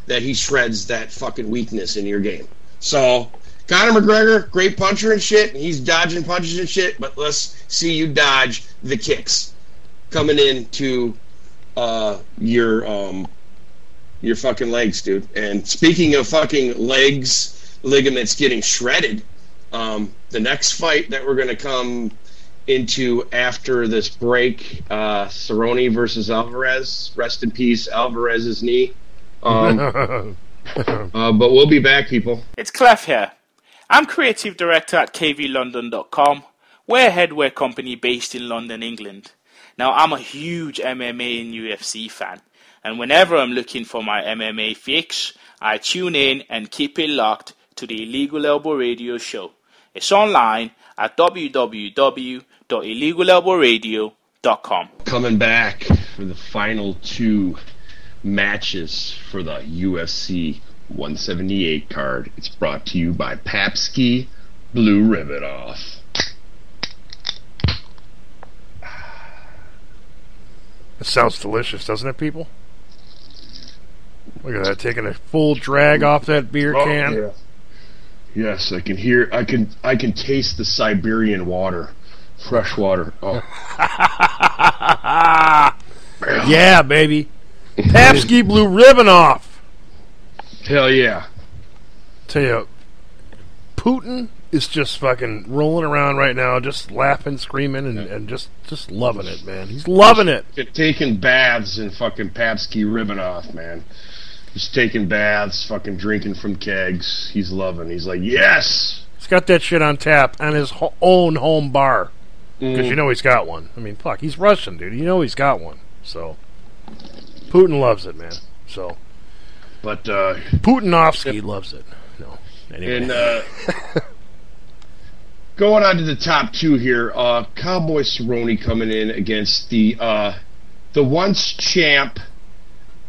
that he shreds that fucking weakness in your game. So, Conor McGregor, great puncher and shit, and he's dodging punches and shit, but let's see you dodge the kicks coming into your fucking legs, dude. And speaking of fucking legs, ligaments getting shredded, the next fight that we're going to come into after this break, Cerrone versus Alvarez. Rest in peace, Alvarez's knee. But we'll be back, people. It's Clef here. I'm creative director at kvlondon.com. We're a headwear company based in London, England. Now, I'm a huge MMA and UFC fan, and whenever I'm looking for my MMA fix, I tune in and keep it locked to the Illegal Elbow Radio show. It's online at www.illegalelbowradio.com. Coming back for the final two matches for the UFC 178 card. It's brought to you by Papski Blue Ribbon Off. It sounds delicious, doesn't it, people? Look at that, taking a full drag off that beer can. Yeah. Yes, I can hear. I can taste the Siberian water, fresh water. Oh, yeah, baby. Papski Blue Ribbon Off. Hell yeah! Tell you, Putin is just fucking rolling around right now, just laughing, screaming, and just loving it, man. He's loving it. Taking baths in fucking Papski Ribbon Off, man. Just taking baths, fucking drinking from kegs. He's loving. He's like, yes! He's got that shit on tap on his own home bar. Because you know he's got one. I mean, fuck, he's Russian, dude. You know he's got one. So, Putin loves it, man. So, but Putinovsky loves it. No, anyway. And going on to the top two here, Cowboy Cerrone coming in against the once champ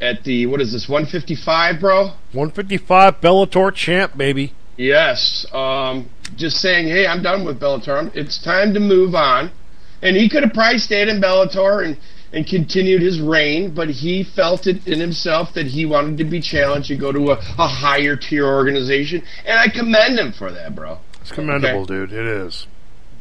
at the, what is this, 155, bro? 155 Bellator champ, baby. Yes. Just saying, hey, I'm done with Bellator. It's time to move on. And he could have probably stayed in Bellator and continued his reign, but he felt it in himself that he wanted to be challenged and go to a higher tier organization. And I commend him for that, bro. It's commendable, dude. It is.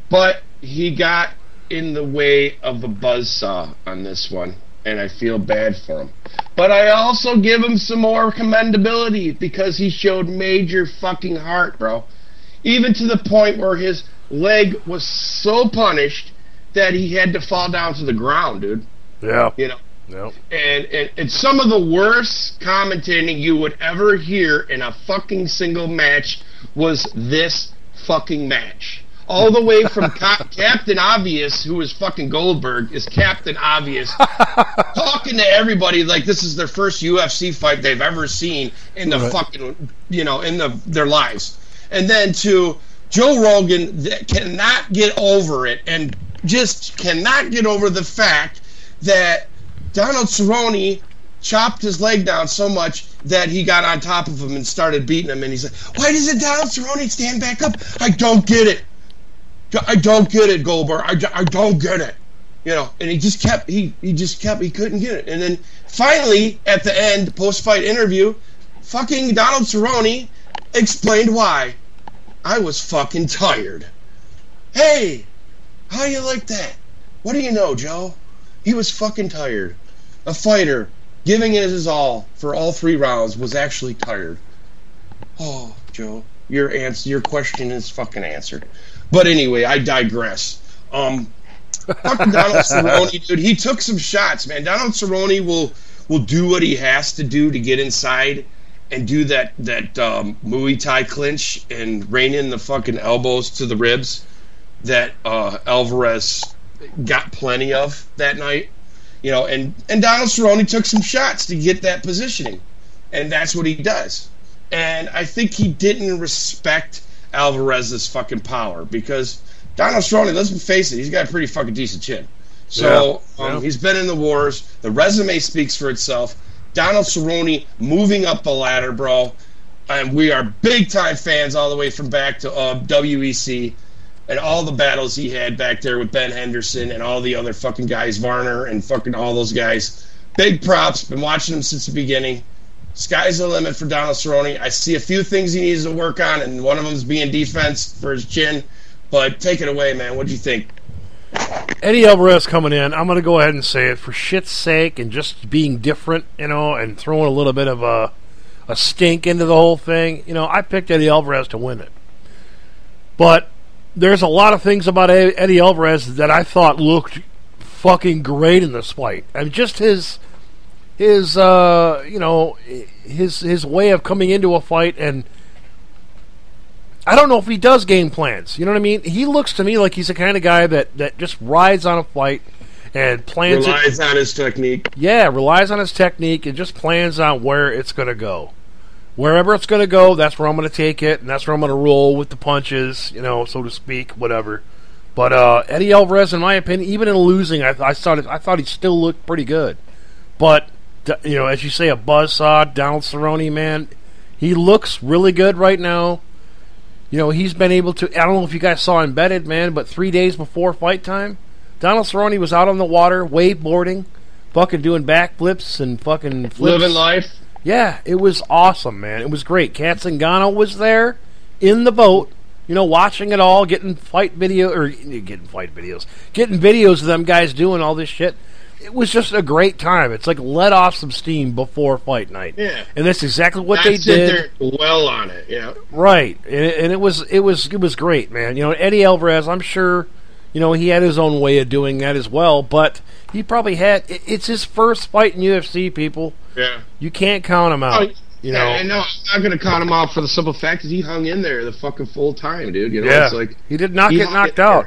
But he got in the way of the buzzsaw on this one, and I feel bad for him. But I also give him some more commendability because he showed major fucking heart, bro. Even to the point where his leg was so punished that he had to fall down to the ground, dude. Yeah. You know? Yep. And some of the worst commentating you would ever hear in a fucking single match was this fucking match. All the way from Captain Obvious, who is fucking Goldberg, is Captain Obvious, talking to everybody like this is their first UFC fight they've ever seen in the fucking, you know, in their lives. And then to Joe Rogan that cannot get over it and just cannot get over the fact that Donald Cerrone chopped his leg down so much that he got on top of him and started beating him. And he's like, why doesn't Donald Cerrone stand back up? I don't get it. I don't get it, Goldberg. I don't get it. You know, and he couldn't get it. And then finally, at the end, post-fight interview, fucking Donald Cerrone explained why. I was fucking tired. Hey, how you like that? What do you know, Joe? He was fucking tired. A fighter giving it his all for all 3 rounds was actually tired. Oh, Joe, your question is fucking answered. But anyway, I digress. Fucking Donald Cerrone, dude, he took some shots, man. Donald Cerrone will do what he has to do to get inside and do that Muay Thai clinch and rein in the fucking elbows to the ribs that Alvarez got plenty of that night. You know, and Donald Cerrone took some shots to get that positioning. And that's what he does. And I think he didn't respect Alvarez's fucking power because Donald Cerrone, let's face it, he's got a pretty fucking decent chin. So he's been in the wars. The resume speaks for itself. Donald Cerrone moving up the ladder, bro. And we are big-time fans all the way from back to WEC and all the battles he had back there with Ben Henderson and all the other fucking guys, Varner and fucking all those guys. Big props. Been watching him since the beginning. Sky's the limit for Donald Cerrone. I see a few things he needs to work on, and one of them is being defense for his chin. But take it away, man. What do you think? Eddie Alvarez coming in, I'm going to go ahead and say it, for shit's sake and just being different, and throwing a little bit of a stink into the whole thing. I picked Eddie Alvarez to win it. But there's a lot of things about Eddie Alvarez that I thought looked fucking great in this fight. And just his way of coming into a fight, and I don't know if he does game plans. You know what I mean? He looks to me like he's the kind of guy that just rides on a fight and plans. Relies on his technique. Yeah, relies on his technique and just plans on where it's going to go. Wherever it's going to go, that's where I'm going to take it, and that's where I'm going to roll with the punches, so to speak, whatever. But Eddie Alvarez, in my opinion, even in losing, I thought he still looked pretty good. But as you say, a buzzsaw, Donald Cerrone, man, he looks really good right now. He's been able to, I don't know if you guys saw Embedded, man, but 3 days before fight time, Donald Cerrone was out on the water, wakeboarding, fucking doing backflips and fucking flips. Living life. Yeah, it was awesome, man. It was great. Kat Zingano was there in the boat, watching it all, getting videos of them guys doing all this shit. It was just a great time. It's like let off some steam before fight night. Yeah. And that's exactly what they did. There well on it, yeah. Right. And it was great, man. Eddie Alvarez, I'm sure, he had his own way of doing that as well, but he probably it's his first fight in UFC, people. Yeah. You can't count him out. I know. I'm not going to count him out for the simple fact that he hung in there the fucking full time, dude. Yeah. It's like he did not get knocked out.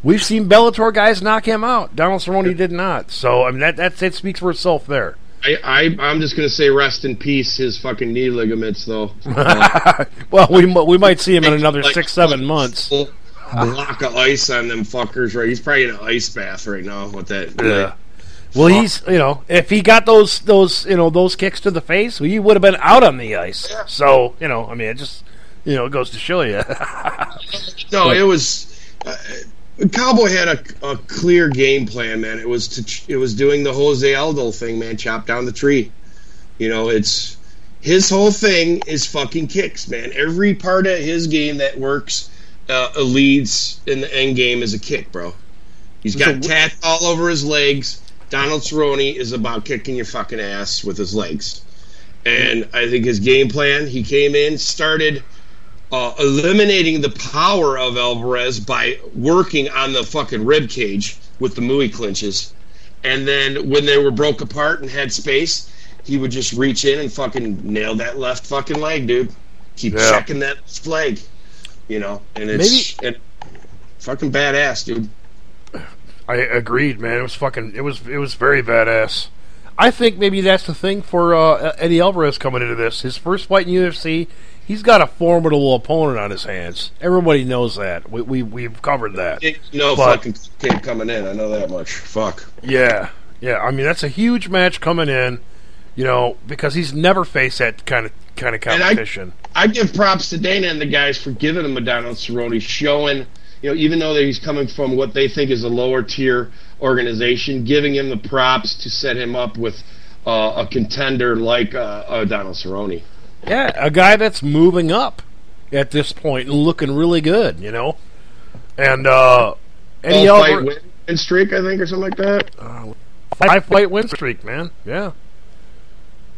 We've seen Bellator guys knock him out. Donald Cerrone did not. So, I mean, that speaks for itself there. I'm just going to say rest in peace, his fucking knee ligaments, though. Well, we might see him in another 6-7 months. A block of ice on them fuckers, right? He's probably in an ice bath right now with that. Yeah. Well, he's, if he got those kicks to the face, he would have been out on the ice. Yeah. So, I mean, it just, it goes to show you. No, it was... Cowboy had a clear game plan, man. It was doing the Jose Aldo thing, man. Chop down the tree. It's his whole thing is fucking kicks, man. Every part of his game that works leads in the end game is a kick, bro. He's got tats all over his legs. Donald Cerrone is about kicking your fucking ass with his legs, and I think his game plan. He came in, started. Eliminating the power of Alvarez by working on the fucking rib cage with the Muay clinches. And then when they were broke apart and had space, he would just reach in and fucking nail that left fucking leg, dude. Keep checking that left leg. And it's fucking badass, dude. I agreed, man. It was very badass. I think maybe that's the thing for Eddie Alvarez coming into this. His first fight in UFC, he's got a formidable opponent on his hands. Everybody knows that. We've covered that. Fucking kid coming in. I know that much. Fuck. Yeah. I mean, that's a huge match coming in. Because he's never faced that kind of competition. I give props to Dana and the guys for giving him a Donald Cerrone, showing. Even though that he's coming from what they think is a lower tier organization, giving him the props to set him up with a contender like Donald Cerrone. Yeah, a guy that's moving up at this point and looking really good, And Eddie Alvarez win streak, I think, or something like that. 5-fight win streak, man. Yeah.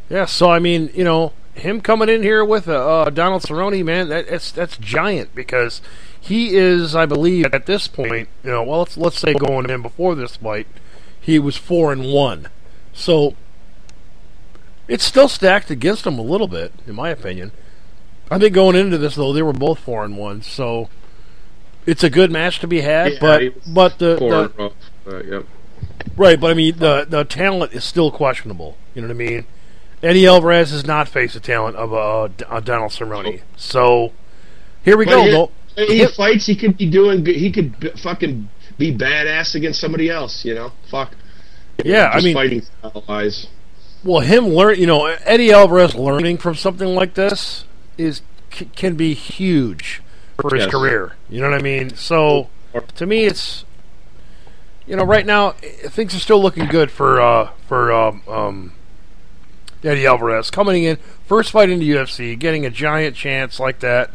Yeah. So I mean, him coming in here with Donald Cerrone, man, that's giant because he is, I believe, at this point, let's say going in before this fight, he was 4-1. So it's still stacked against him a little bit, in my opinion. I think going into this though, they were both 4-1. So it's a good match to be had, yeah, but the yep. Right, but I mean the talent is still questionable. You know what I mean? Eddie Alvarez has not faced the talent of Donald Cerrone. So here we go. Though he fights, he could be doing. He could fucking be badass against somebody else. Fuck. Yeah, just I mean, fighting style-wise. Well, him Eddie Alvarez learning from something like this can be huge for his career. You know what I mean? So to me, it's right now things are still looking good for Eddie Alvarez coming in, first fight in the UFC, getting a giant chance like that.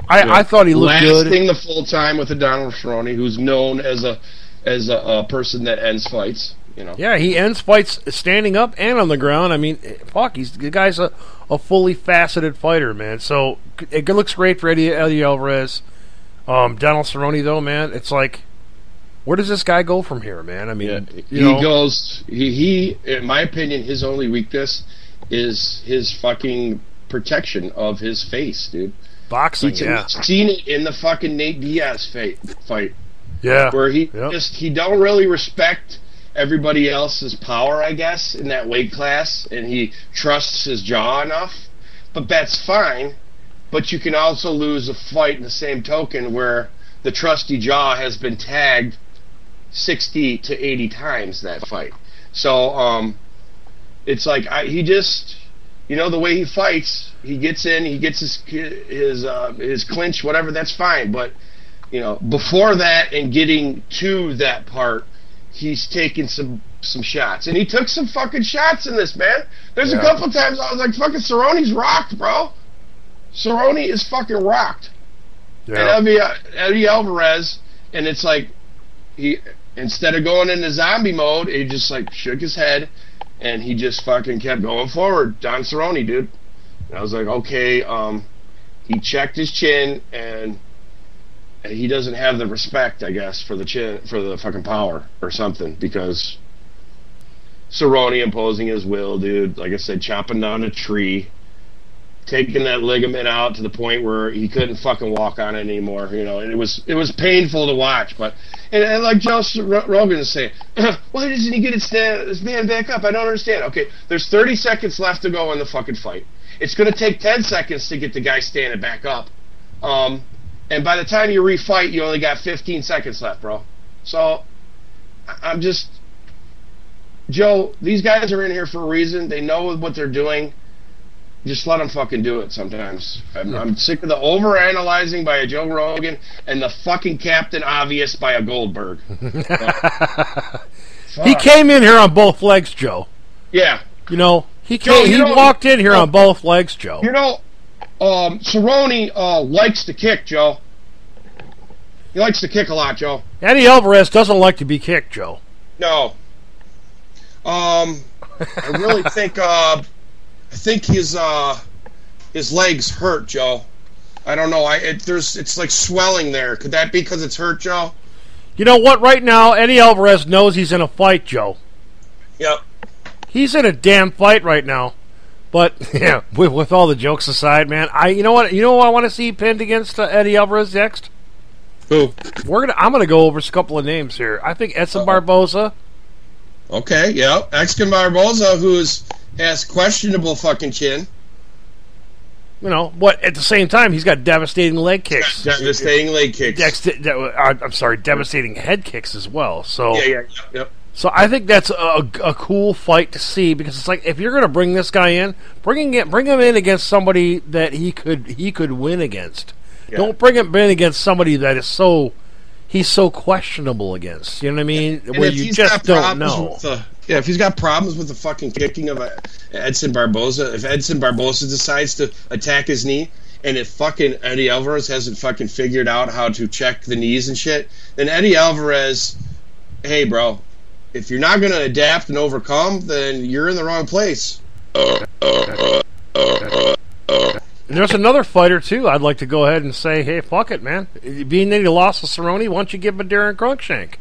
I thought he looked good. Lasting the full time with a Donald Cerrone, who's known as a person that ends fights. You know. Yeah, he ends fights standing up and on the ground. I mean, fuck, the guy's a fully faceted fighter, man. So it looks great for Eddie Alvarez. Donald Cerrone, though, man, it's like, where does this guy go from here, man? I mean, he in my opinion, his only weakness is his fucking protection of his face, dude. Boxing, We've seen it in the fucking Nate Diaz fight. Yeah. Where he don't really respect everybody else's power, I guess, in that weight class, and he trusts his jaw enough. But that's fine. But you can also lose a fight in the same token where the trusty jaw has been tagged 60 to 80 times that fight. So it's like he just, the way he fights, he gets in, he gets his clinch, whatever, that's fine. But before that and getting to that part, he's taken some shots, and he took some fucking shots in this, man. There's a couple times I was like, fucking Cerrone's rocked, bro. Cerrone is fucking rocked. Yeah. And Eddie Alvarez, and it's like he, instead of going into zombie mode, he just like shook his head, and he just fucking kept going forward. Don Cerrone, dude. And I was like, okay, he checked his chin, and he doesn't have the respect, I guess, for the chin, for the fucking power or something, because Cerrone imposing his will, dude. Like I said, chopping down a tree, taking that ligament out to the point where he couldn't fucking walk on it anymore, and it was painful to watch. But and like Joe Rogan is saying, why doesn't he get his man back up? I don't understand. Okay, there's 30 seconds left to go in the fucking fight. It's going to take 10 seconds to get the guy standing back up. And by the time you refight, you only got 15 seconds left, bro. So I'm just, Joe, these guys are in here for a reason. They know what they're doing. Just let them fucking do it sometimes. I'm sick of the overanalyzing by a Joe Rogan and the fucking Captain Obvious by a Goldberg. He came in here on both legs, Joe. Yeah. He walked in here on both legs, Joe. Cerrone likes to kick, Joe. He likes to kick a lot, Joe. Eddie Alvarez doesn't like to be kicked, Joe. No. I really think his legs hurt, Joe. I don't know. It's like swelling there. Could that be because it's hurt, Joe? You know what? Right now, Eddie Alvarez knows he's in a fight, Joe. Yep. He's in a damn fight right now. But yeah, with all the jokes aside, man, you know what I want to see pinned against Eddie Alvarez next? Who? I'm gonna go over a couple of names here. I think Edson Barboza. Okay, yeah, Edson Barboza, who has questionable fucking chin. But at the same time, he's got devastating leg kicks. Devastating leg kicks. Devastating head kicks as well. So yep. So I think that's a cool fight to see, because it's like, if you're going to bring this guy in, bring him in against somebody that he could win against. Yeah. Don't bring him in against somebody that he's so questionable against. You know what I mean? And where you just don't know. If he's got problems with the fucking kicking of Edson Barboza, if Edson Barboza decides to attack his knee, and if fucking Eddie Alvarez hasn't fucking figured out how to check the knees and shit, then Eddie Alvarez, hey, bro, if you're not going to adapt and overcome, then you're in the wrong place. And there's another fighter, too, I'd like to go ahead and say, hey, fuck it, man. Being that he lost to Cerrone, why don't you give him a Darren Cruikshank?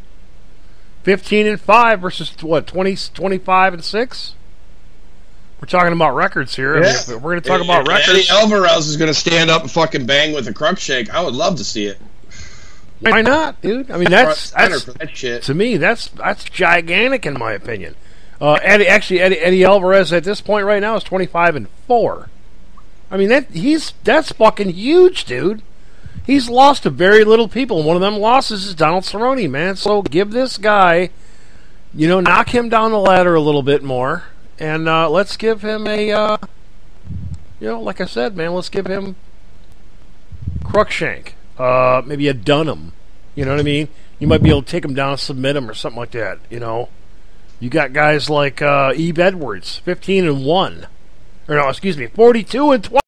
15-5 versus, 25-6? We're talking about records here. Yeah. I mean, we're going to talk about records. Eddie Alvarez is going to stand up and fucking bang with a Cruikshank. I would love to see it. Why not, dude? I mean, that's that shit. To me, that's gigantic in my opinion. Eddie Alvarez at this point right now is 25-4. I mean, that's fucking huge, dude. He's lost to very little people, and one of them losses is Donald Cerrone, man. So give this guy, knock him down the ladder a little bit more, and let's give him a, like I said, man, let's give him Cruikshank. Maybe a Dunham. You know what I mean? You might be able to take him down and submit him or something like that. You got guys like Eve Edwards, 15-1. or no, excuse me, 42 and 20.